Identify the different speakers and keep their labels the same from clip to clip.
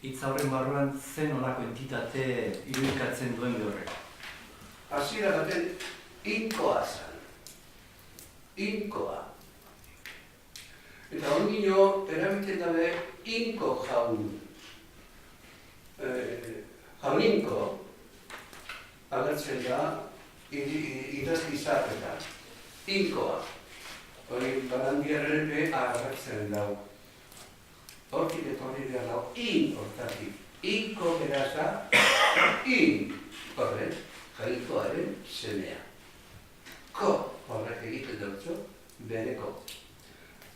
Speaker 1: hitz horren barruan zen olako entitate irudikatzen duen horrek?
Speaker 2: Hasiera baten inkoa zen. Inkoa. Eta ondino erabiten dabe inko jaun. Jauninko agertzen da idazkizaketan. Inkoa. Hori Barandiarrebe agertzen dau. Hortik etorri behar dau, hortatik. Inko beraz da, horren, jainkoaren semea. Ko horrek egiten dutzu, bereko.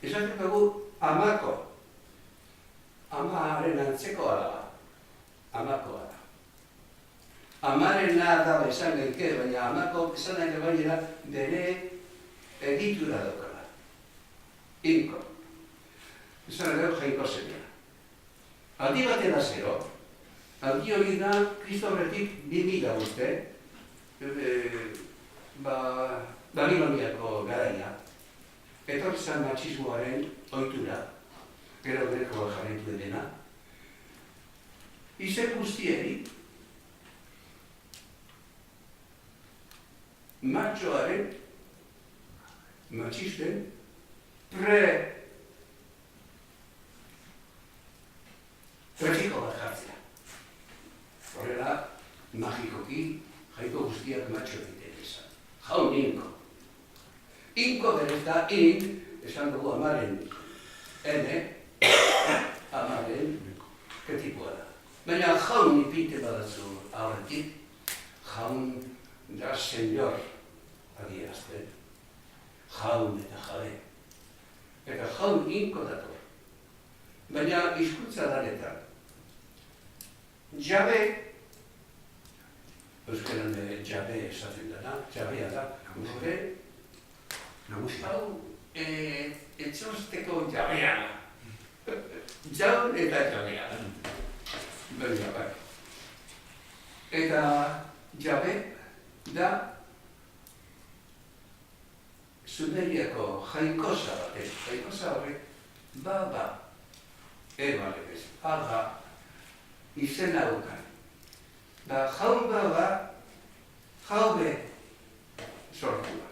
Speaker 2: Esaten dugu amako. Amaren antzeko alaba. Amakoa da. Amarena da esan gaike, baina amako esan nahi baina bere egitura daukala. Inko. Esan nahi jainko semea. Aldi batera zero. Aldi hori da, Kristo horretik 2000 urte, Babiloniako garaia. Etorri zan matxismoaren ohitura, gero bereko jarraitu dena. Ize guztieri, matxoaren, matxisten, trafiko bat jartzea. Horrela, magikoki, jaiko guztiak matxo egiten izan. Jaun inko. Inko berez da, esan dugu amaren, amaren, ketipua da. Baina jaun ipinte badatzu aurretik, jaun da senyor adierazten. Jaun eta jabe. Eta jaun inko dator. Baina hizkuntza danetan. Jabe, euskaran jabe esaten dena, jabea da, uste, hau, etxosteko jabea da. Jaun eta jabea da. Baina bai. Eta jabe da Sumeriako jainkosa batek, jainkosa horrek, baba, ebalebez, aga, izena dukan. Da jaun baba, jaube sortua.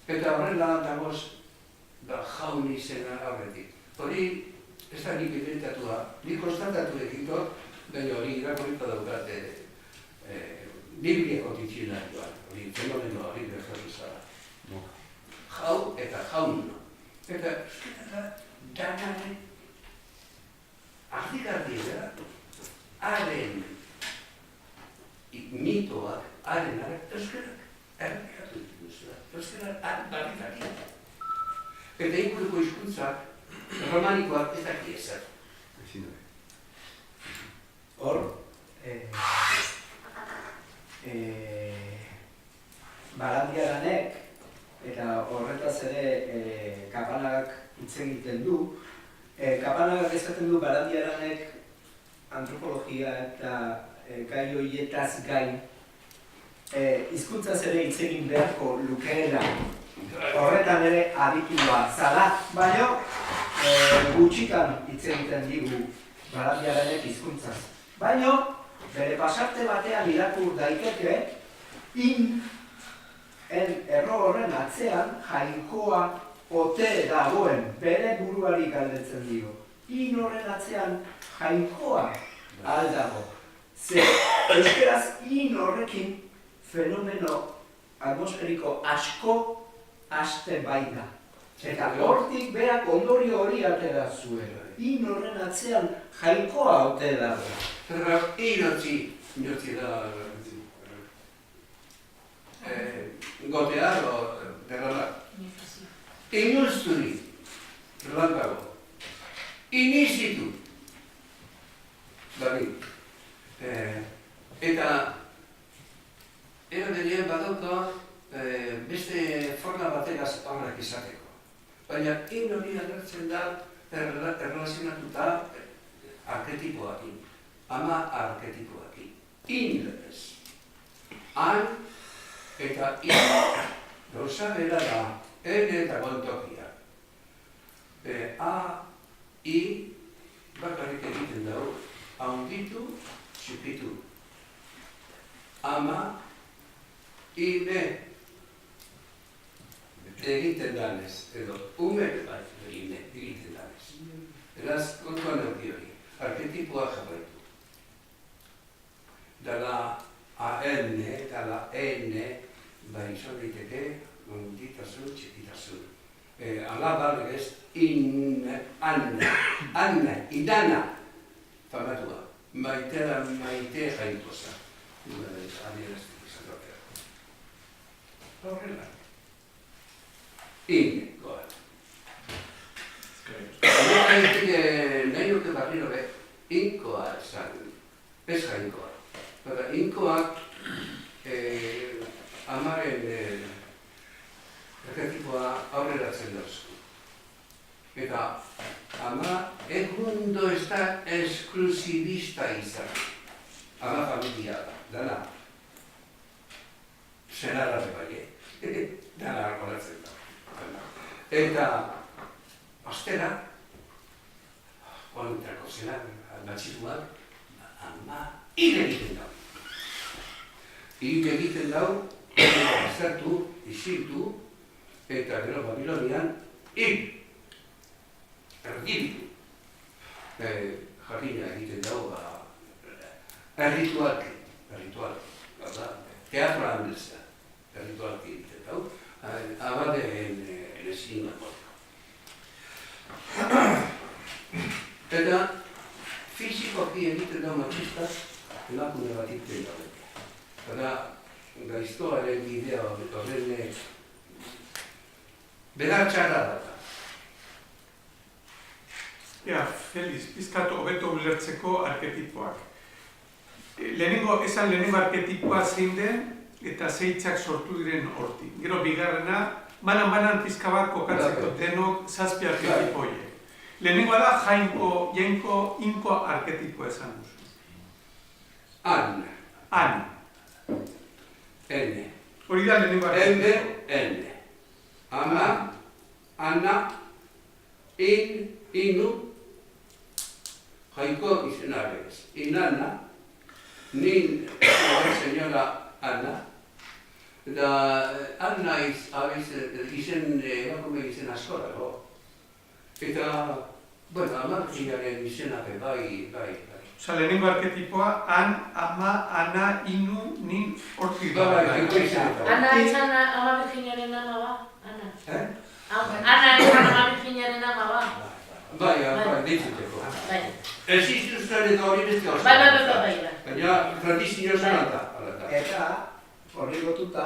Speaker 2: Eta horrela dagoz, jaun izena aurretik. Hori, ez da nik inventatua, nik konstatatu egitot, baina hori irakurriko daukate Bibliako ditxinarioan, hori fenomeno hori bertatu zara. Jau eta jaun. Eta euskara danaren ardigardia haren mitoak, haren euskarak errekatu dituzela. Euskarak barrikatia. Eta inguruko hizkuntzak romanikoak ez daki ezer.
Speaker 3: Hor, Barandiaranek eta horretaz ere Kapanak hitz egiten du. Kapanak esaten du Barandiaranek antropologia eta gai horietaz gain hizkuntzaz ere hitz egin beharko lukeela. Horretan ere aditua zala, baina gutxitan hitz egiten digu Barandiaranek hizkuntzaz. Baina bere pasarte batean irakur daiteke erro horren atzean jainkoa ote dagoen bere buruari galdetzen dio. Horren atzean jainkoa aldago. Ze euskeraz horrekin fenomeno atmosferiko asko haste baita. Eta hortik berak ondorio hori atera zuen. Horren atzean jainkoa ote dago.
Speaker 2: Zerra, inotzi da, gotea, derrala. Inusturi, langago. Inizitu. Bari. Eta, denean badauka beste forma bategaz horrek izateko. Baina, hori agertzen da erlazionatuta arketipoakin. Ama arketipoakin. Inez. Han eta gauza bera da. Eta kontokia. A, I, bakarrik egiten dago, handitu, txipitu. Ama, ime egiten danez, edo ume ime egiten danez. Beraz, kontuan eduki hori, arketipoa jarraitu. Dala AN, dala N, izan daiteke, handitasun, txipitasun. Alaba, legez, idana, famatua, maite jainkoza. Adieraztik izan dutera. Horrela. Goa. Nahi nuke barriro inkoa esan, ez jainkoa. Inkoak amaren arketipoa aurreratzen dauzku. Eta ama egundo ez da esklusibista izan. Ama familia da, dana. Senarra bai, dana horatzen da. Eta ostera, kontrako zenak, matxituak, ama hil egiten dau. Hil egiten dau, azertu, isiltu, eta gero Babilonian hil. Erdibitu. Jarrina egiten dau, erritualki, teatro handilza, erritualki egiten dau, abade en ezin nagoiko. Eta fizikoki egiten dau matxistak, emakume bat egiten dago. Eta gaiztoaren bidea horren bedar txarra da.
Speaker 4: Feliz, pizkat hobeto ulertzeko arketipoak. Lehenengo arketipoa zein den eta zeitzak sortu diren hortik. Gero bigarrena, banan pizka bat kokatzeko denok zazpi arketipo horiek. Lehenengoa da jainko, inko arketipoa esan duzu. An.
Speaker 2: N.
Speaker 4: Hori da lehenengo arketipo.
Speaker 2: N. Ama, ana, inu, jainko izenarez. Inana, nin señora Ana, eta Ana izen emakume izen asko dago. Eta, bueno, amarkinaren izenape, bai.
Speaker 4: Osa, lehenengo arketipoa, an, ama, ana, inu, nin, hortik da.
Speaker 2: Bai, izenape.
Speaker 5: Ana izan ama Virginiaren ama ba? Ana.
Speaker 2: Ana
Speaker 5: izan ama Virginiaren ama ba?
Speaker 2: Bai, ditzuteko.
Speaker 5: Bai.
Speaker 2: Ez izuzten eta hori beste hau.
Speaker 5: Bai.
Speaker 2: Baina, tradizio zen da.
Speaker 3: Eta, horri gotuta,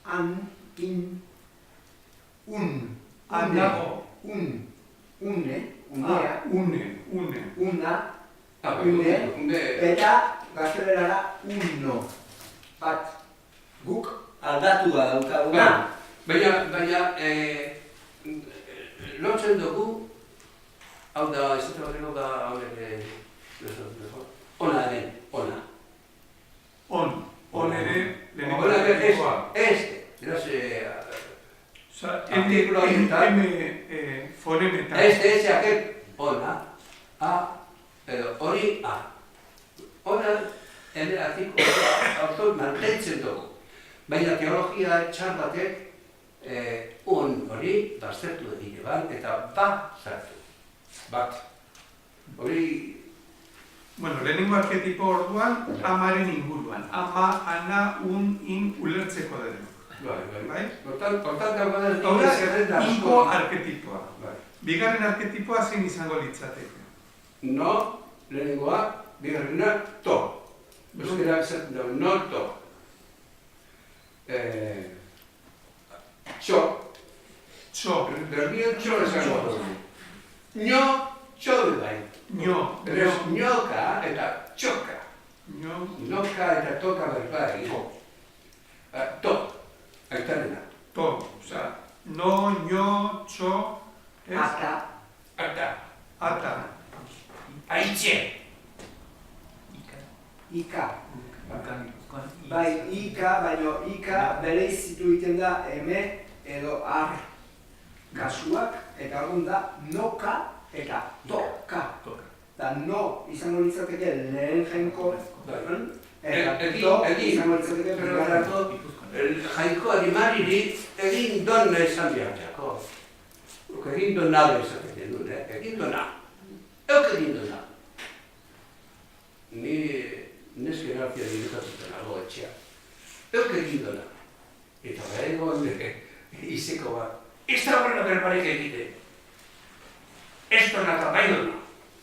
Speaker 3: an, in, un.
Speaker 4: An dago.
Speaker 3: Unea.
Speaker 4: Une.
Speaker 3: Una. Une. Eta, gaztelerara, uno. Bat. Guk aldatu da daukaguna.
Speaker 2: Baina, lotzen dugu, hau da, ez dut batero da, ona den, ona.
Speaker 4: On ere, lehenengo arketipoa.
Speaker 2: Beraz,
Speaker 4: Artikulu horietan, fonemetan.
Speaker 2: ona, a, edo hori a. Ona, ene artikulu mantentzen dugu. Baina teologia txar batek, on hori baztertu egite ban, eta ba zartu. Bat. Hori...
Speaker 4: Bueno, lehenengo arketipo orduan, amaren inguruan. Ama, ana, in, ulertzeko denok.
Speaker 2: Bai. Hortan dagoen
Speaker 4: Hau da, inko arketipoa. Bigarren arketipoa zein izango litzateke?
Speaker 2: No, lehenengoa, bigarrena, to. Euskera esaten dago, no to. Txo. Berbio txo esango dugu. Nio, txo du bai. Beraz, nioka eta txoka. Noka eta toka berbai. To. Aitarena.
Speaker 4: To. Osa, no, nio, txo, ez? Ata.
Speaker 2: Aitxe.
Speaker 3: Ika. Bai, baina ika bereizitu egiten da eme edo ar kasuak, eta orduan da noka eta toka. eta no izango litzateke lehen jainko, eta
Speaker 2: Egin,
Speaker 3: to
Speaker 2: egin.
Speaker 3: izango litzateke bigarren.
Speaker 2: Jainkoari mariri egin donna esan behartzako. Egin donna esaten duen, egin donna. Euk egin donna. Ni neske gartia direkatzen nago etxea. Euk egin donna. Eta behengo izeko bat. Ez da horrela berbarik egite. Ez donna eta bai donna.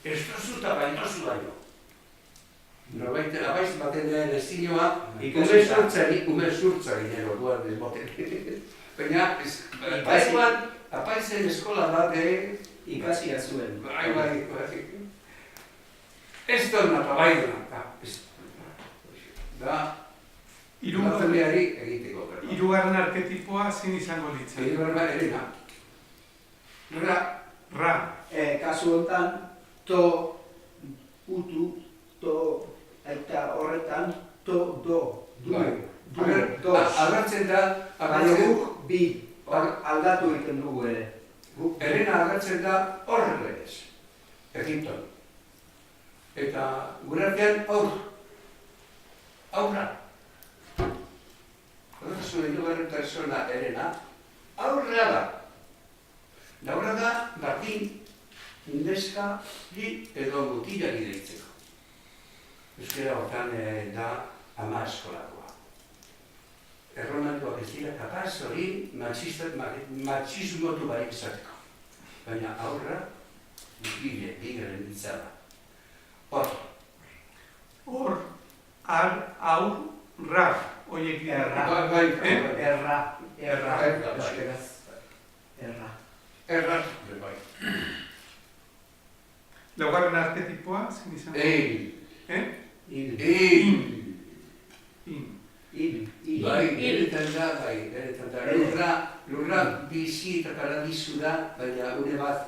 Speaker 2: Ez dozu eta bai dozu baino. Norbait abaiz baten den estinoa, ume surtzari nero duan desmoten. Baina, apaizen eskola bat
Speaker 3: Ikasia zuen.
Speaker 2: bai. Ez donna eta bai donna. Da, familiari egiteko.
Speaker 4: Hirugarren arketipoa zein izango litzake?
Speaker 2: Hirugarren erena.
Speaker 4: Ra.
Speaker 3: Kasu honetan, to, utu, to, eta horretan, to, do, du, dos.
Speaker 2: Agertzen da,
Speaker 3: Baina guk bi, aldatu egiten dugu ere.
Speaker 2: Erena agertzen da horren legez, Egipton. Eta gure artean aurra. Horrezu hirugarren persona erena, aurra da. Aurra da, bardin, neska, edo mutilari deitzeko. Euskera hortan da ama eskolakoa. Erromanikoak ez dira kapaz hori matxismotu barik izateko. Baina aurra, bigaren ditza da.
Speaker 4: Hor, aur, ra. Oiek dira.
Speaker 3: Erra. Euskeraz. Erra.
Speaker 2: Bai.
Speaker 4: Laugarren arketipoa zein izango?
Speaker 3: Il.
Speaker 2: Bai, eretan da. Lurra bizi eta paradisu da, baina une bat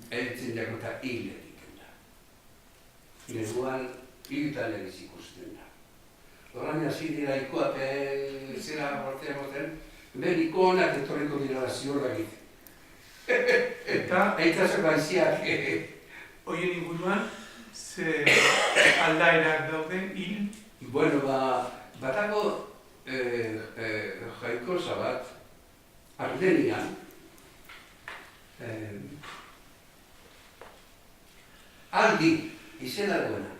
Speaker 2: eritzen dago eta hil egiten da. Neguan hiltan egiz ikusten da. Horain hasi dira ikoak zera bortea moten, ben ikonak etorriko dira da ziorra egiten. Eta zerbaiziak.
Speaker 4: Hoien inguruan, ze aldairak daude, hil?
Speaker 2: Bueno, batako jainkosa bat, Ardenian, Aldi, izena duena.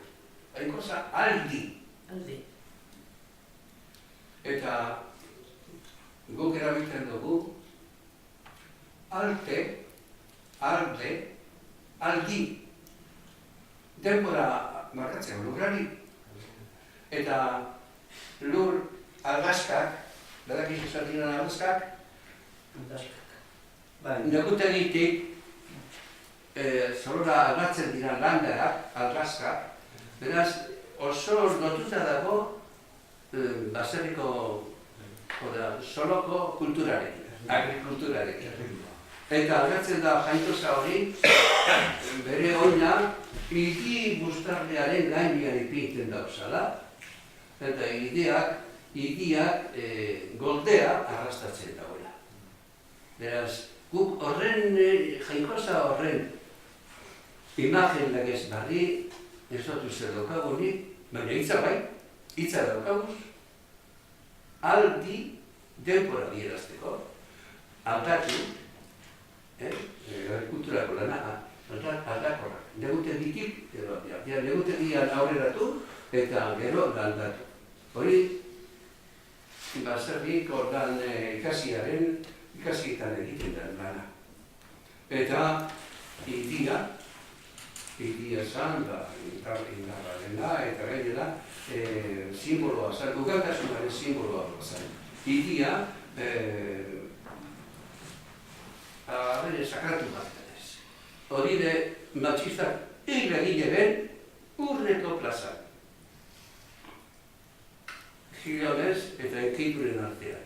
Speaker 2: Jainkosa Aldi. Eta guk erabiltzen dugu, alde, aldi. Denbora markatzen lurrari. Eta lur algazkak, badakizu zatinan algazkak, negutegitik zorora algatzen dira landarak, algazkak, beraz oso lotuta dago baserriko soloko kulturarekin, agrikulturarekin. Eta algatzen da jainkosa hori, bere oina, higi bustarrearen gainean ipintzen dauzala, eta higiak goldea arrastatzen dagoela. Beraz, guk horren, jainkosa horren imagen legez barri, ez dut uste daukagunik, baina hitza daukaguz, aldi denbora bierazteko, aldatu, agrikulturako lana, aldakorrak. Negutegitik, negutegian aurreratu eta gero aldatu. Hori, baserrik ordan ikasietan egiten da lana. Eta higia zan, indarrarena eta gainera simboloa zan, ugaltasunaren simboloa zan. Higia, sakratu bat ez. Hori de matxistak egile ben Urneko plazan. Gilonez eta enkituren artean.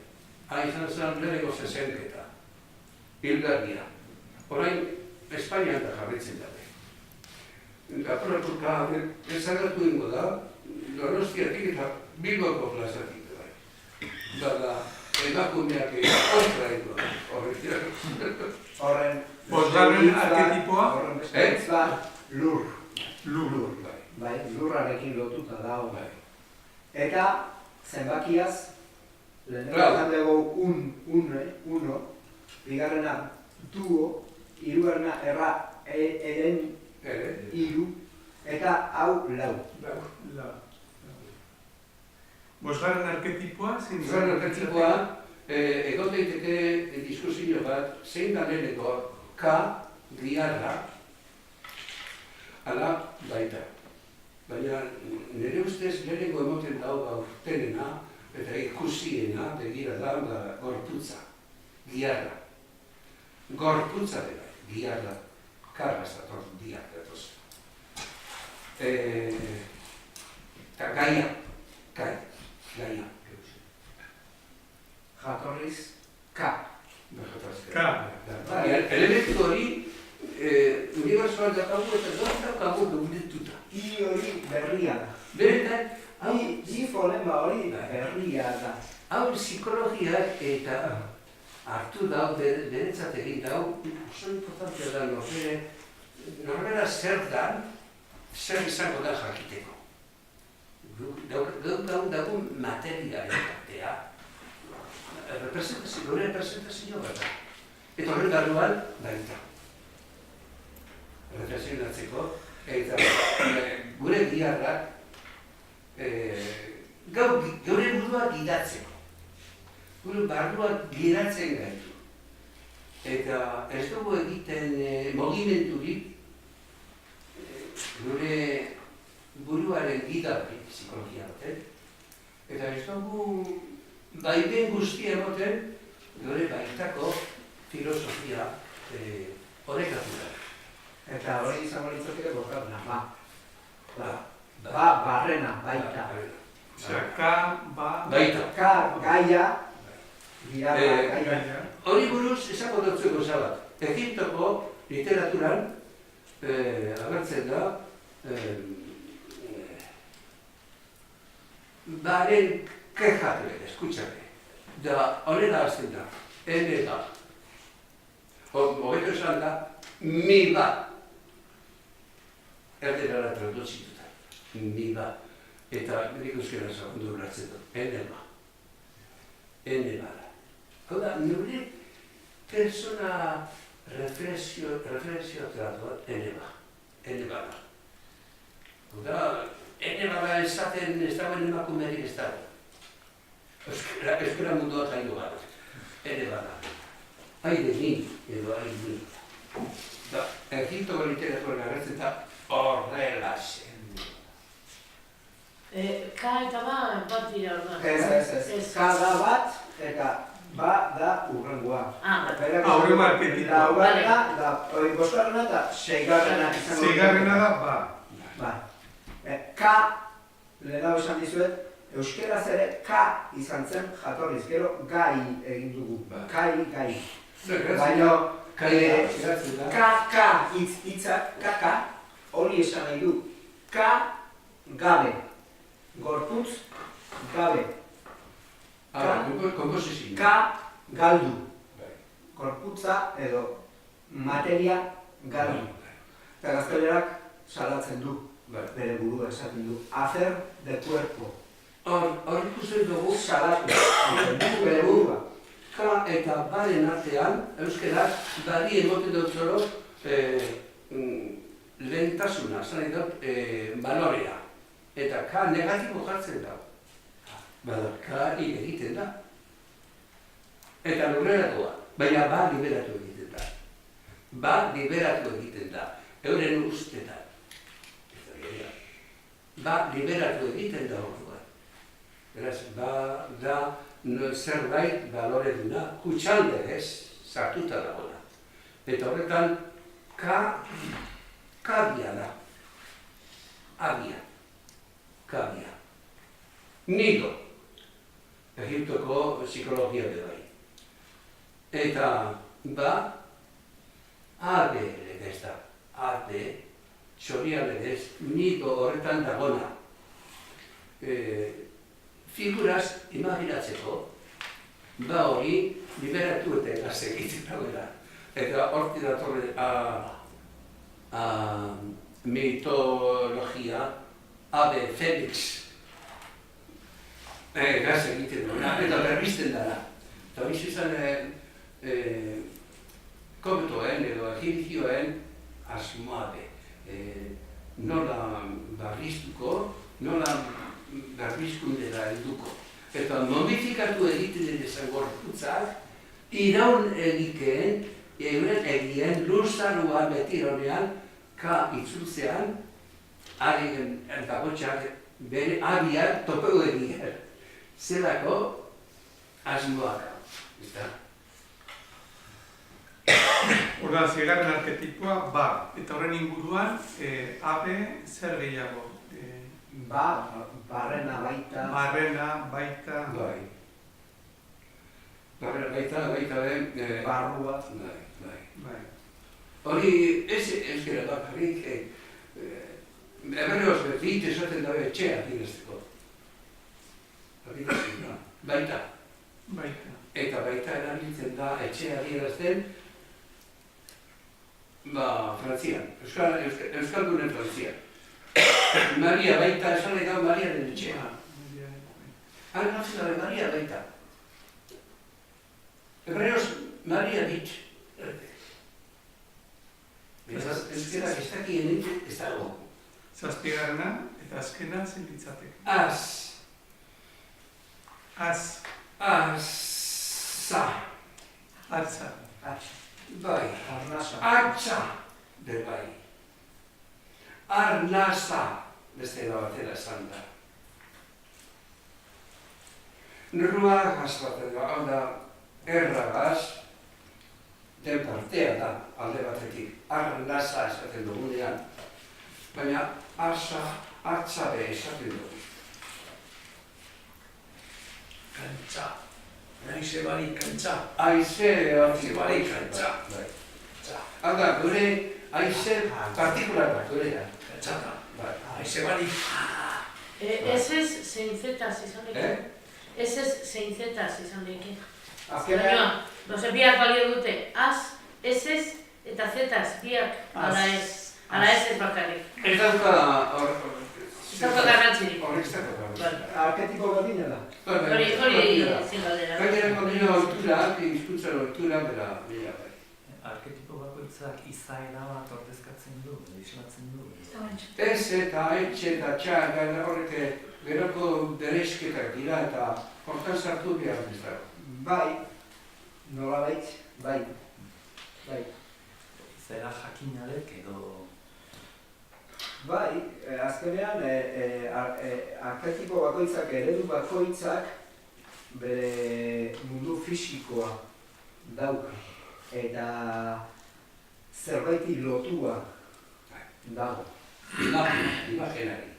Speaker 2: Izan zen bereko zezenketa. Hilgarria. Orain, Espainian da jarritzen dabe. Aparaturka ezagertu ingo da, Donostiatik eta Bilboko plazatik da. Bada, emakumeak kontra ingo da. Horren
Speaker 4: Bosgarren arketipoa?
Speaker 3: Horren beste lur.
Speaker 4: Lur.
Speaker 3: Bai, lurrarekin lotuta dago.
Speaker 2: Bai.
Speaker 3: Eta zenbakiaz, lehenengo
Speaker 2: Claro.
Speaker 3: esan dugu uno, bigarrena duo, hirugarrena eren hiru, eta hau lau.
Speaker 4: Bosgarren arketipoa, zein da?
Speaker 2: Bosgarren arketipoa, egon daiteke diskusio bat, zein da leheneko K, giharra, ala baita. Baina nire ustez leheneko emoten dago gaurtenena, eta ikusiena, begira da, gorputza, giharra. Gorputza dela, giharra, karra ez dator, diak datoz. Eta gaia.
Speaker 3: Jatorriz, K.
Speaker 2: Elementu hori, unibertsual dakagu eta dakagu gaudituta.
Speaker 3: I hori berria da.
Speaker 2: Beretan,
Speaker 3: I fonema hori berria da.
Speaker 2: hau psikologiak eta hartu dau, beretzat egin dau, oso importantea da norbera zer dan, zer izango da jakiteko. Gaur dagun materialen artea, gure representazio bat da. Eta horren barruan, baita. Reflexionatzeko, eta gure giharrak gure burua gidatzeko. Gure barruak gidatzen gaitu. Eta ez dugu egiten mugimendurik gure buruaren gidatik, psikologia baten. Eta ez dugu baipen guztia emoten gure baitako filosofia horrekatu da.
Speaker 3: Eta hori izango litzateke bosgarrena, barrena, baita.
Speaker 4: Osea, K,
Speaker 2: Baita.
Speaker 3: K, gaia, giharra, gaia.
Speaker 2: Hori buruz esako dutzuko zabat. Egiptoko literaturan agertzen da baren kexatle, eskutsake. Da horrela azten da, ene da. Hogeto esan da, mi bat. Erderara tradutzituta, mi bat. Eta nik euskera zagundu urratzen dut, ene ba. Ene bada. Hau da, nire persona reflexio tratua, ene ba. Ene bada. Hau da, ene bada esaten ez dagoen emakumerik ez dago. Euskera mundua jaino gara. Ene bada. Aire ni, edo aire ni. Da, Egiptoko literatura garratzen da horrela zen.
Speaker 5: K eta ba, bat dira orda.
Speaker 3: Ez. K da bat, eta ba da urrengoa.
Speaker 4: Aurrengo arketipoa.
Speaker 3: Laugarrena, da bosgarrena eta seigarrena izango.
Speaker 4: Seigarrena da, ba.
Speaker 3: Ba. K, lehenago esan dizuet, euskeraz ere K izan zen jatorriz, gero gai egin dugu. Gai. Baina, K hitzak, kaka, hori esan nahi du. K, gabe. Gorputz, gabe.
Speaker 2: Komposizio.
Speaker 3: K, galdu. Gorputza edo materia galdu. Eta gaztelerak salatzen du, bere burua esaten du. Hacer de cuerpo.
Speaker 2: Hor ikusten dugu,
Speaker 3: Salatu, bere burua.
Speaker 2: K eta baren artean, euskeraz, bari emoten dut zoro lehentasuna, zan dut, balorea. Eta K negatibo jartzen da. Bada, K egiten da. Eta lurrera doa, baina ba liberatu egiten da. Ba liberatu egiten da, euren ustetan. Ba liberatu egiten da orduan. Beraz, ba da zerbait balore duna, kutsalde ez, sartuta dagoela. Eta horretan, kabia da. Abia. Kabia. Nido. Egiptoko psikologia bai. Eta ba, abe legez da. Abe, txoria legez, nido horretan dagona. Figuraz imaginatzeko, ba hori liberatu eta egiten dagoela. Eta horti datorre mitologia, Ave Felix. Gaz egiten duena, eta berbizten dara. Eta hori izan kometoen edo egipzioen asmoabe. Nola barriztuko, nola barbizkundera helduko. Eta modifikatu egiten dezan gorputzak, iraun egikeen, euren egien lurzaruan betironean, ka itzultzean, agien ertakotxak bere abiak topeu egien. Zelako asmoak.
Speaker 4: Orduan, zigarren arketipoa, ba. Eta horren inguruan, abe zer gehiago?
Speaker 3: Barrena baita.
Speaker 4: Barrena, baita.
Speaker 2: Bai. Barrena baita den...
Speaker 3: Barrua.
Speaker 2: Bai. Hori, ez gara bakarrik, eberreoz beti esaten dabe etxea direzteko. Baita.
Speaker 4: Baita.
Speaker 2: Eta baita erabiltzen da etxea dirazten, Frantzian, Euskaldunen Frantzian. Maria baita, esan nahi da Mariaren etxea. Han hartzen dabe Maria baita. Hebreoz, Maria bitx. Euskara ez dakien ez dago.
Speaker 4: Zazpigarrena eta azkena zein litzateke.
Speaker 2: Asa.
Speaker 4: Atza.
Speaker 2: Bai.
Speaker 3: Arnasa.
Speaker 2: Atza. De bai. Arnasa. Beste da batera esan da. Ruagaz baten da, hau da, erragaz, den partea da, alde batetik. Arnasa esaten dugunean. Baina, atzabe esaten dugu.
Speaker 1: Kantza. Aize bari kantza.
Speaker 2: Aize
Speaker 1: bari kantza.
Speaker 2: Hau da, gure aize partikularra, gurea.
Speaker 1: Kantza da.
Speaker 2: Bai.
Speaker 1: Aize bari.
Speaker 5: Esez zein zetaz izan deke. Esez zein zetaz izan deke.
Speaker 3: Azkenean,
Speaker 5: Baina, biak balio dute, esez eta zetaz, biak ala ez bakarrik.
Speaker 2: Ez dauka
Speaker 5: Ez dauka garrantzirik.
Speaker 2: Horrek ez dauka garrantzirik.
Speaker 3: arketipo berdina da.
Speaker 5: Hori ezin galdera.
Speaker 2: Gainerako nire oiturak, hizkuntza oiturak dela bila bai.
Speaker 1: Arketipo bakoitzak izaera bat ordezkatzen du, islatzen du.
Speaker 2: Ez eta etxe eta txak, horrek geroko bereizketak dira eta hortan sartu behar ez dago.
Speaker 3: Bai, nolabait, bai.
Speaker 1: Izaera jakinalek edo...
Speaker 3: Bai, azkenean arketipo bakoitzak, eredu bakoitzak bere mundu fisikoa dauka. Eta zerbaiti lotua dago.
Speaker 2: Imagenari.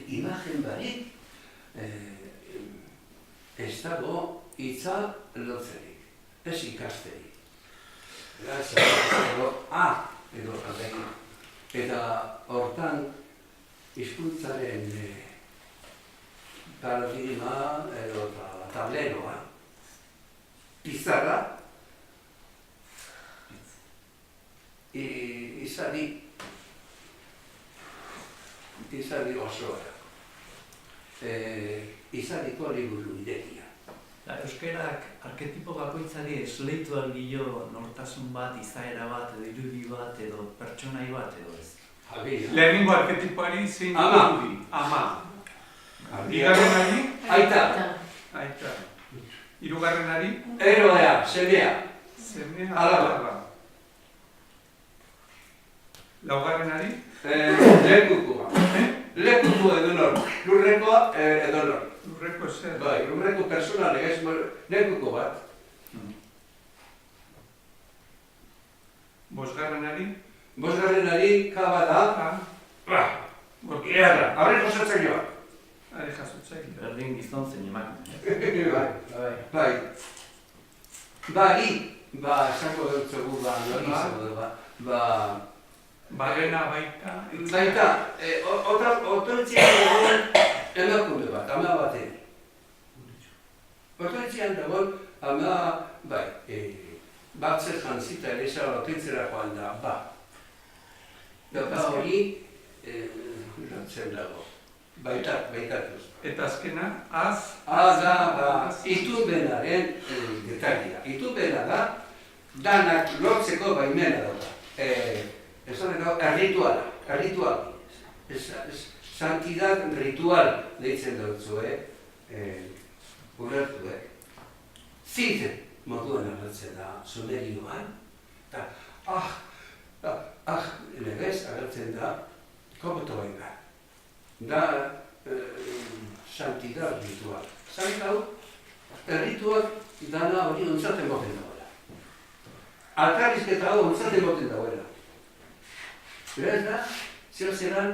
Speaker 2: Imagen barik ez dago hitza lotzerik, ez ikasterik. Edo aldein. Eta hortan hizkuntzaren paradigma edo tableroa, pizarra, izadi osoa. Izadiko liburu irekia.
Speaker 1: Euskarak arketipo bakoitzari esleitu algio nortasun bat, izaera bat, edo irudi bat, edo pertsonai bat, edo ez.
Speaker 4: Lehenengo arketipoari zein
Speaker 2: Ama.
Speaker 4: irudi? Ama. Bigarrenari? Aita. Hirugarrenari?
Speaker 2: Eroea, semea.
Speaker 4: Semea.
Speaker 2: Alaba.
Speaker 4: Laugarrenari?
Speaker 2: Lekukoa. Lekuko edonor. Lurrekoa edonor.
Speaker 4: Lurreko zer?
Speaker 2: Bai, lurreko personale, ez lekuko bat.
Speaker 4: Bosgarrenari?
Speaker 2: Bosgarrenari kaba da. Gerra, aurreko sortzailea.
Speaker 4: Are jasotzaile.
Speaker 1: Berdin gizon zein emakume.
Speaker 2: Bai. Esango dutzugu, nori izango du,
Speaker 4: Barrena baita.
Speaker 2: baita, otoretzian dagoen emakume bat, ama batean. Otoretzian dagoen ama, batzer jantzita eleza bakoitzera joan da, ba. Da hori, lantzen dago, baitatuz.
Speaker 4: Eta azkena, az...
Speaker 2: Da, itunbenaren detalia. Itunbena da, danak lortzeko baimena dauka. Esan dago, erritual. Santidad ritual deitzen dutzu, ulertu, zit moduan agertzen da sumerioan, eta legez agertzen da komoto baina. Da santidad ritual. Zait hau, errituak dana hori ontzaten moten dagoela. Alkarizketa hau ontzaten moten dagoela. Beraz da, zeran,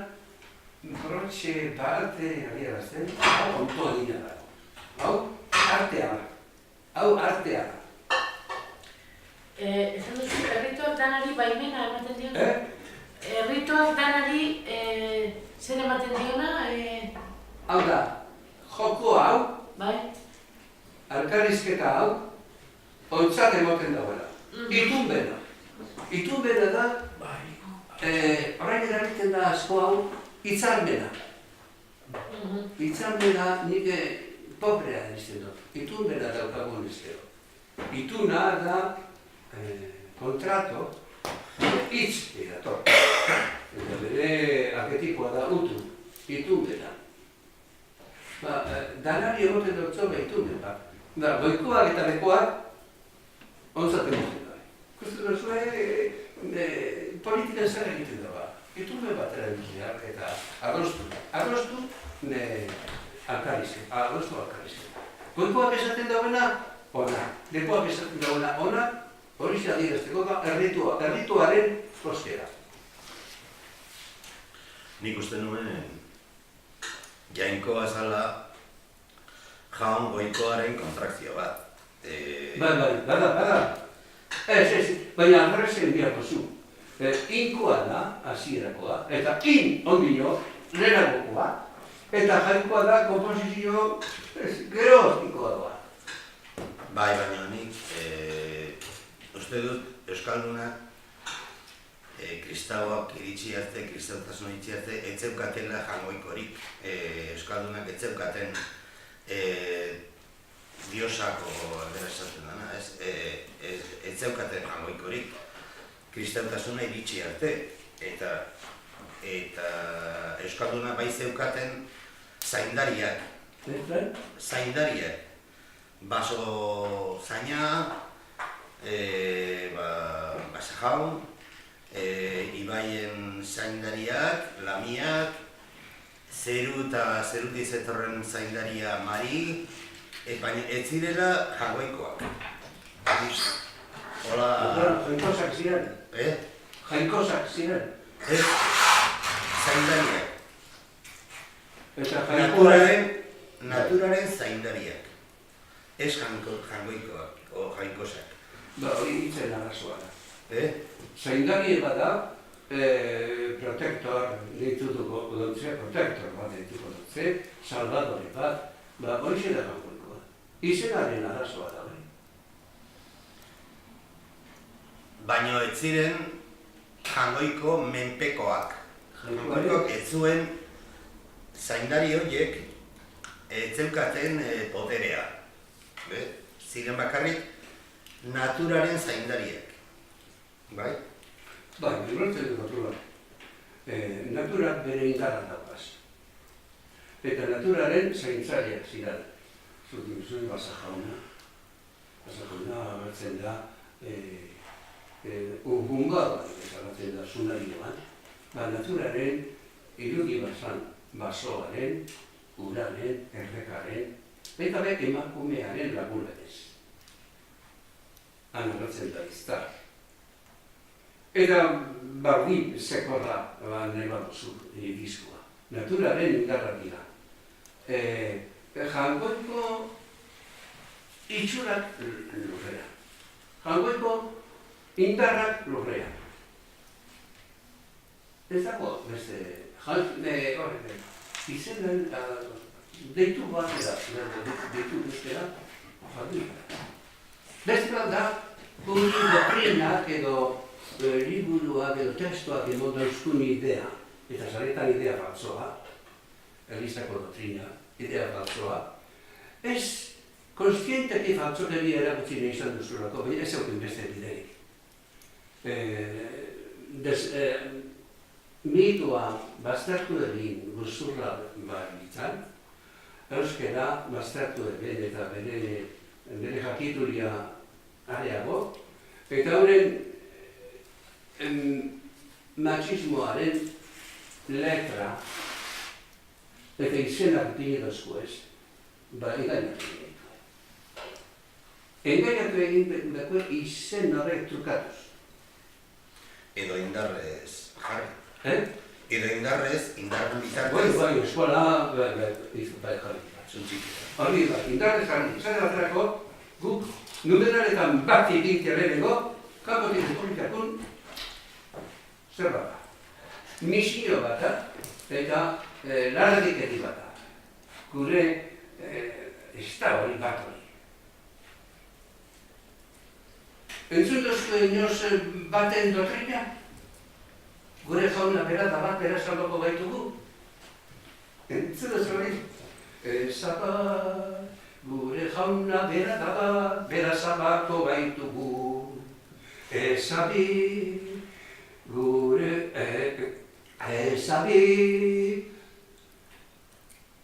Speaker 2: brotxe parte adierazten, hau onto egina dago. Hau artea da. Hau artea da.
Speaker 5: Esan duzu, errituak danari baimena ematen diona? Errituak danari zer ematen diona?
Speaker 2: Hau da, joko hau,
Speaker 5: Bai?
Speaker 2: alkarizketa hau, ontzat emoten dagoela. Itunbena. Itunbena da, orain erabiltzen da asko hau, hitzarmena. Hitzarmena nik pobrea izten dut. Itunbena daukagun izteo. Ituna da kontrato, hitz edator. Eta bere arketipoa da utu, itunbena. Danari egoten dut zobe itunben bat. Da, goikoak eta lekoak ontzaten dut. Kusten dut politikan zer egiten da ba. Itunben bat erabiltzeak eta adostu. Adostu alkarizke. Goikoak esaten dauena, ona. Lekoak esaten dauena, ona. Hori adierazteko da errituaren kostera.
Speaker 6: Nik uste nuen jainkoa zala jaun goikoaren kontrakzio bat.
Speaker 2: Bada. Baina algarrezen biako zu. Inkoa da, hasierakoa, eta in ondino, lehenagokoa, eta jainkoa da, komposizio geroztikoa doa.
Speaker 6: Bai, baina nik uste dut Euskaldunak kristauak iritsi arte, kristautasun iritsi arte, etzeukatela jangoikorik. Euskaldunak etzeukaten diosako aldera esaten dena, etzeukaten jangoikorik. Kristautasuna iritsi arte, eta Euskaldunak bai zeukaten zaindariak. Zaindariak. Baso zaina, basajaun, ibaien zaindariak, lamiak, zeru eta zeruti zetorren zaindaria mari, baina ez zirela jangoikoak. Hola...
Speaker 2: Jainkosak ziren. Jainkosak ziren.
Speaker 6: Ez, zaindariak.
Speaker 2: Eta
Speaker 6: naturaren zaindariak. Ez jangoikoak, o jainkosak.
Speaker 2: Hori hitzen arazoa da.
Speaker 6: Zaindari
Speaker 2: bada, protektor ditutuko dutze, protektor bat dituko dutze, salvadore bat, hori zela jangoikoa. Izenaren arazoa da hori.
Speaker 6: Baina ez ziren jangoiko menpekoak. Jangoikoak ez zuen zaindari horiek ez zeukaten poderea. Ziren bakarrik naturaren zaindariak. Bai?
Speaker 2: Bai, ulertzen dut naturak. Naturak bere indarra daukaz. Eta naturaren zaintzariak ziren. Zuen basajauna. Basajauna agertzen da urgungadoan agertzen da zunarioan. Naturaren irudi bazan basoaren, uraren, errekaren, eta emakumearen lagunez. Han agertzen da iztar. Eta bardi zekorra nahi baduzu diskoa. Naturaren indarra dira. Jangoiko itxurak lurrea. Jangoiko indarrak lurrea. Ez dago beste, izenan deitu bat da, deitu bestera, jardun. Beste bat da, guri doktrinak edo liburuak edo testuak emon dauzkun idea, eta zaretan idea faltzoa, Elizako doktrina, idea faltzoa, ez konstienteki faltzokeria erakutsi nahi izan duzulako, baina ez eukin beste bideik. Mitoa baztertu egin guzurra baritzen, euskera baztertu egin eta bere jakituria areago, eta horren machismoaren letra eta izenak dinedozko ez, engainatu egin. Engainatu egin dako izen horrek trukatuz.
Speaker 6: Edo indarrez jarri.
Speaker 2: Edo
Speaker 6: indarrez, indarren bitartez.
Speaker 2: Bai, eskola, bai jarri. Hori, indarrez jarri. Zare baterako, guk numeraretan bat egitea lehenengo, kanpotik publikakun, zer bat da. Misio bat da, eta laradiketi bat da. Gure, ez da hori bat hori. Entzun dozko inoz baten doktrina? Gure jauna bera da bat bera salbako baitugu? Entzun dozko hori? Ezabat, gure jauna bera da bat bera salbako baitugu. Ezabi, gure... Ezabi,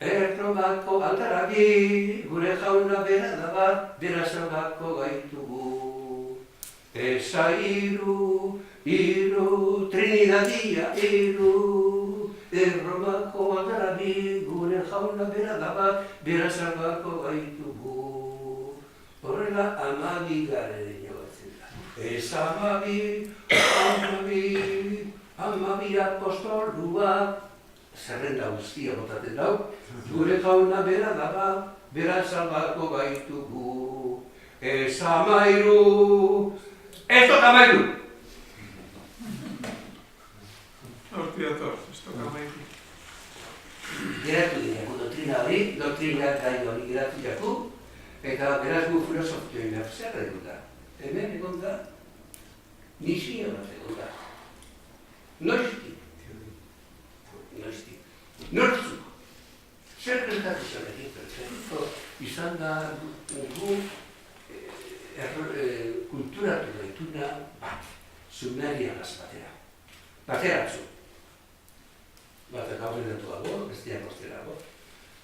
Speaker 2: errobako aldaragi, gure jauna bera da bat bera salbako baitugu. Esa iru, Trinidadia iru, errobako aldaragi, gure jauna bera da bat bera salbako baitugu. Horrela amabi garen jogatzen da. Ez amabi apostoluak, zerrenda guztia botaten dau, gure jauna bera da bat bera salbako baitugu. Ez amairu, ez dut amairu!
Speaker 4: Horti dator, ez dut amairu.
Speaker 2: Geratu diaku doktrina hori, doktrina gai hori geratu diaku, eta beraz gu filosofioina zer egon da. Hemen egon da, misio bat egon da. Noiztik. Nortzuk. Zer gertatu zarekin perfecto, izan da gu kulturatu gaituna bat, sumeriagaz batera. Bateratzu. Batak aurrenatuago, bestiak osterago.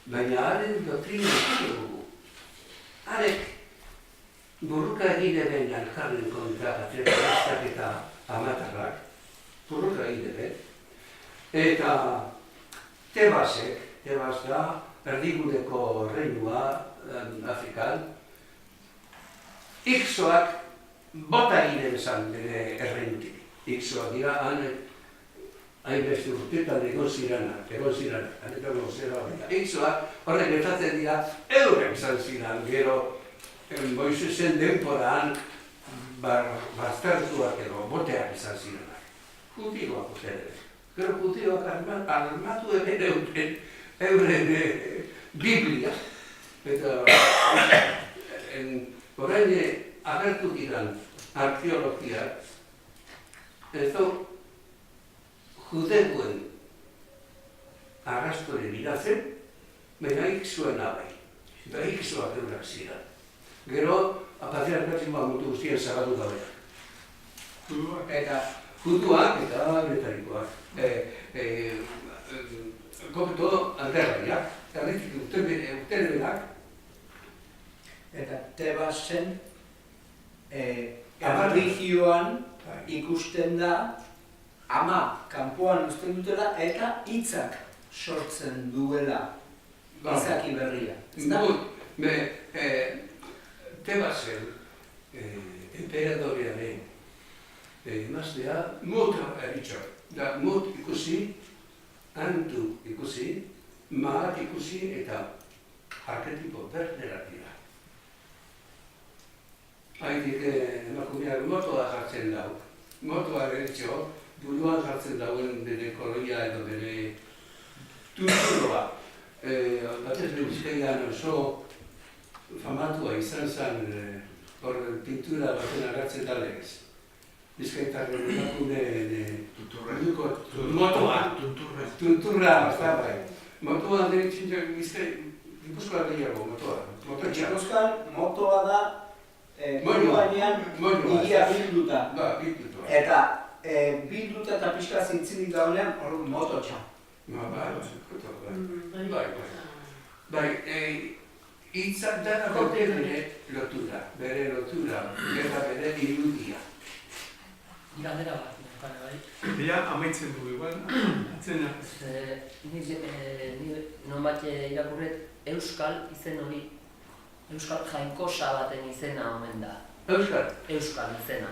Speaker 2: Baina haren doktrina dugu. Harek burruka egin eben alkarren kontra baterak eta amatarrak, burruka egin eben, eta Tebas da, erdigudeko reinua Afrikan, Ixoak bota egin esan bere erreinutik. Ixoak dira, hainbeste urtetan egon ziranak, hanetako zera horrela. Ixoak horrek gertatzen dira, eurek izan ziren, gero Moisesen denporan baztertuak edo boteak izan zirenak. Jutioak ustedes. Gero jutioak armatu eben euren Biblia. Eta orain agertu diran arkeologiak, ez da judeuen arrastore biratzen, baina Ixoen abai. Eta Ixoak eurak ziren. Gero, patriarkatzen mutu guztien zagatu gabeak. Eta juduak eta betarikoak. Kopto alderraiak, eta netik urtenenak.
Speaker 3: Eta Tebasen erlijioan ikusten da ama kanpoan uzten dutela eta hitzak sortzen duela izaki berria.
Speaker 2: Tebasen emperadorearen emaztea mut eritxo. Da mut ikusi, antu ikusi, maat ikusi eta arketipo berderak dira. Haitik emakumeak motoa jartzen dau. Motoa eritxo, buruan jartzen dauen bere koloia edo bere tuturoa. Batez Euskaian oso famatua izan zen hor pintura baten agertzen da legez. Bizkaitarren emakumeen motoa, tunturra, bai. Motoa deritzen Gipuzkoa gehiago, motoa.
Speaker 3: Gipuzkoan motoa da moinu gainean hiria bilduta.
Speaker 2: Ba, bilduta.
Speaker 3: Eta bilduta eta pixka zintzilik daunean hor mototxa.
Speaker 2: Bai, hitzak dara bere lotura, eta bere irudia.
Speaker 7: Galdera bat, bai.
Speaker 4: Bia amaitzen du, igual, atzena.
Speaker 7: Ni nonbait irakurret Euskal izen hori, Euskal jainkosa baten izena omen da.
Speaker 2: Euskal?
Speaker 7: Euskal izena.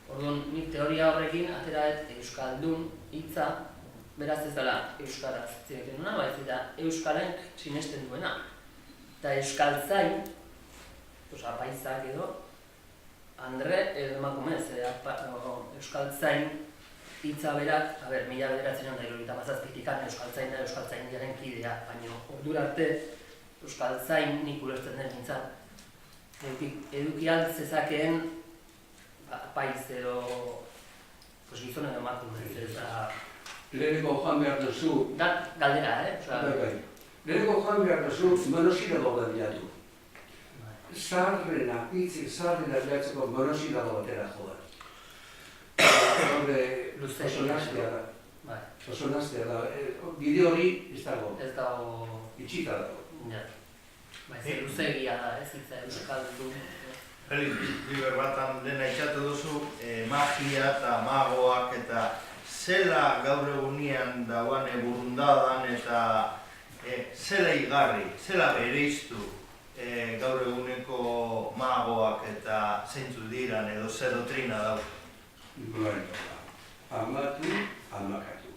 Speaker 7: Orduan, nik teoria horrekin ateraet Euskaldun hitza, beraz ez dela Euskaraz zirekin duna, baiz eta Euskalen sinesten duena. Eta Euskaltzain, apaizak edo, Andre edo emakumez, Euskaltzain hitza berak, mila bederatzen da irurita mazazpitikan Euskaltzain da Euskaltzaindiaren kidea, baina ordura arte Euskaltzain nik ulertzen den nintzat. Eduki altzezakeen apaiz edo gizon edo emakumez, ez da...
Speaker 2: Leheneko joan behar duzu...
Speaker 7: Da, galdera,
Speaker 2: Leheneko joan behar duzu monosílabo bat bilatu. Zaharrena, hitzik zaharrena bilatzeko monosílabo batera joan. Horre, oso nastea da. Oso nastea da. Bide hori ez dago.
Speaker 7: Ez dago...
Speaker 2: Itxita dago.
Speaker 7: Zer luzegia da, ez hitza Euskaldun.
Speaker 6: Felix, biber batan dena itxatu duzu, magia eta magoak eta zela gaur egunean dauane burundadan eta zela igarri, zela bereiztu gaur eguneko magoak eta zeintzu diran edo ze dotrina dau.
Speaker 2: Bueno, amatu, amakatu.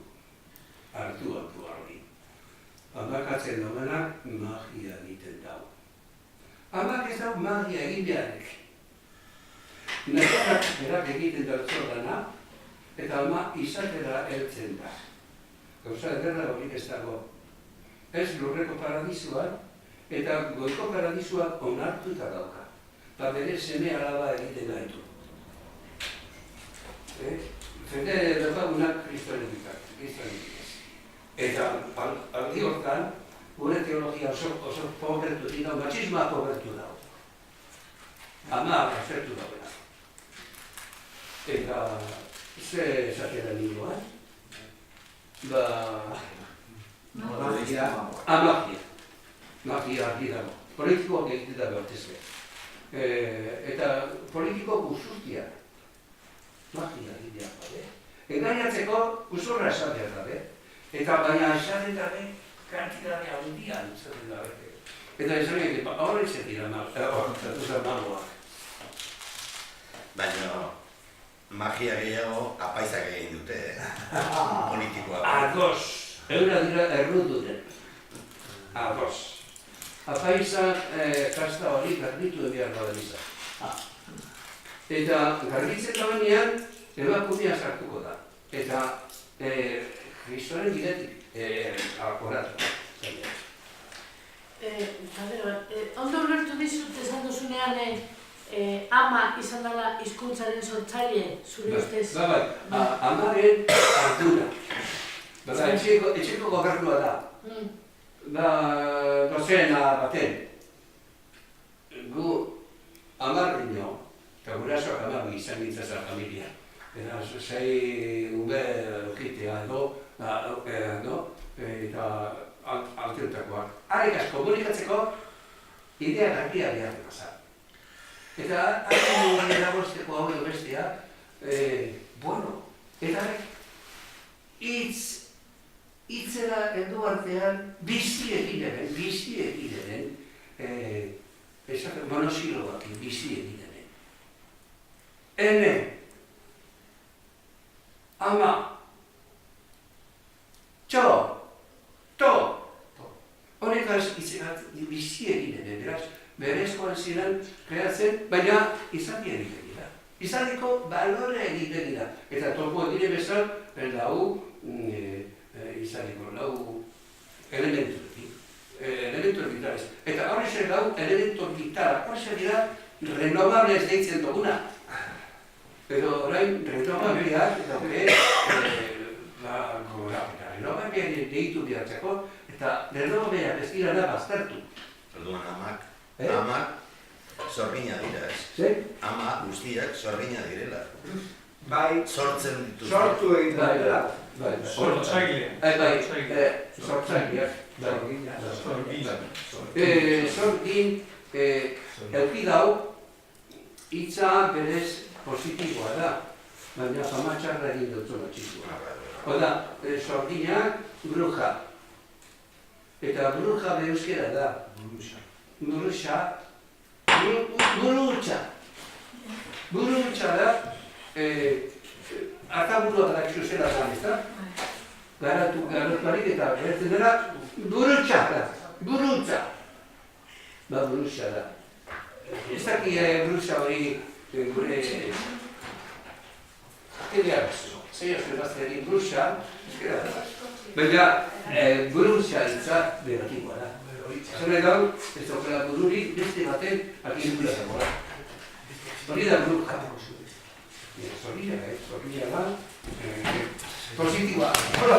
Speaker 2: Hartu hori. Amakatzen daudenak magia egiten dau. Amak ez dau magia egin beharrek. Nekoak berak egiten dautzo dana, eta ama izatera heltzen da. Gauza ederra horik ez dago. Ez lurreko paradisuan, eta goiko paradisuak onartuta dauka. Eta bere seme alaba egiten gaitu. Jende daukagunak kristorenikak. Eta aldi hortan, gure teologia oso pobretu dira, matxismoa pobretu dago. Ama azertu dagoena. Eta ze esatera ninduan? Magia. Magia argi dago. Politikoak egiten da behortezke. Eta politiko guzustia. Magia egiten dago. Engainatzeko uzurra esatea dabe. Eta baina esaten dabe, kantidade handian esaten dabe. Eta esan egin, horre izetira magoak.
Speaker 6: Baina magia gehiago apaizak egin dute, politikoak.
Speaker 2: Ados! Eura dira erruduten. Ados. Apaizak kasta hori garbitu ebiar baden izan. Eta garbitzen da banean, emakumea sartuko da. Eta Kristoren bidetik akoratu.
Speaker 5: Ondo ulertu dizut esan duzunean ama izan dela hizkuntzaren sortzaile, zure ustez?
Speaker 2: Bai, amaren ardura. Etxeko gobernua da. Dozena baten. Gu amarrino, eta gurasoak amarri izan gintzazera familia. Eta sei ube okitea edo, eta alteutakoak. Arikaz komunikatzeko idea garria behar dira. Eta ari eragozteko hau edo bestea, bueno, eta hitzera heldu artean bizi egidenen, esaten monosíloak bizi egidenen. Ene, ama, txo, to, honekaz itzerat bizi egidenen, beraz, berezkoan ziren kreatzen, baina izati egiten dira. Izatiko balore egiten dira. Eta topo egine bezal, lau izatiko, lau elementu vitalez. Eta horre lau elementu vitalak, horre dira renovables deitzen duguna. Edo orain renovableak dauke, renovableak deitu bihartzeko, eta renovableak ez dira da baztertu.
Speaker 8: Orduan amak zorgina dira, ez?
Speaker 3: Zer?
Speaker 8: Ama guztiak zorgina direla.
Speaker 3: Bai,
Speaker 8: Sortzen dituzte.
Speaker 3: sortu egin da dela.
Speaker 4: Sortzaile.
Speaker 2: Sortzaileak.
Speaker 4: Sorgina.
Speaker 2: Sorgin, euki dau, hitza berez positiboa da, baina fama txarra egin dutzuna txikua. Oda, sorginak, bruja. Eta bruja euskera da. Burutxa da, ataburua da zuzera da, ez da? Garatuarik eta bertzen dela, burutxa da, burutxa. Ba, burutxa da. Ez daki burutxa hori gure... Egia, zeia zebazteari burutxa, euskera da. Baina, burutxa hitza beratikoa da. Zene gau, ez daukela bururik beste baten akizukula dagoela. Hori da bruja. Zorria da, positiboa. Hola,